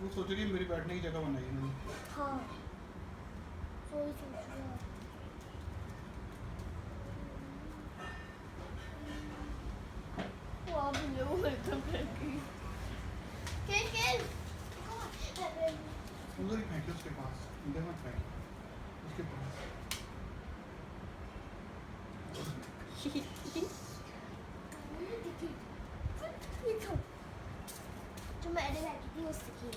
वो सोच रही है मेरी बैठने की जगह बनाई है मैंने। हाँ वही सोच रही हूँ। वाह मुझे वो वेलकम करके खेल खेल उधर ही फेंके उसके पास, इधर मत फेंक उसके पास। जो मैंने लाकी थी उससे खेल।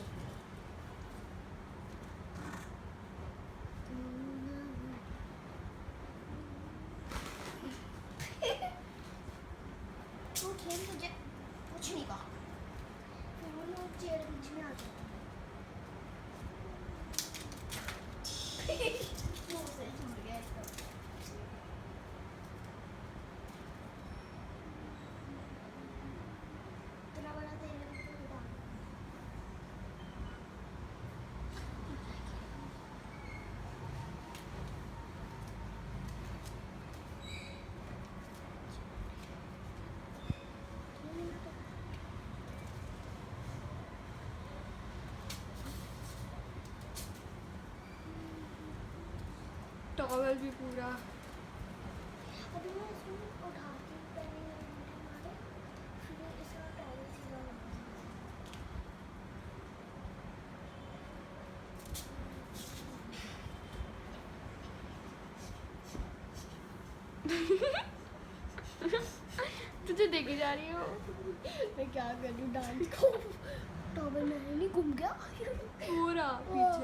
तू खेल तुझे कुछ नहीं कहा, फिर वो लोग चेयर बीच में आ जाते हैं। वो से छूट गया इसका। इतना बड़ा तेरे को तो बता। टॉवल भी पूरा। अभी मैं इसमें उठाती हूँ पहले हमारे, फिर इसका टॉवल सीधा तुझे देखे जा रही हो। मैं क्या करूँ डांस को, टॉवल में नहीं घूम गया पूरा पीछे।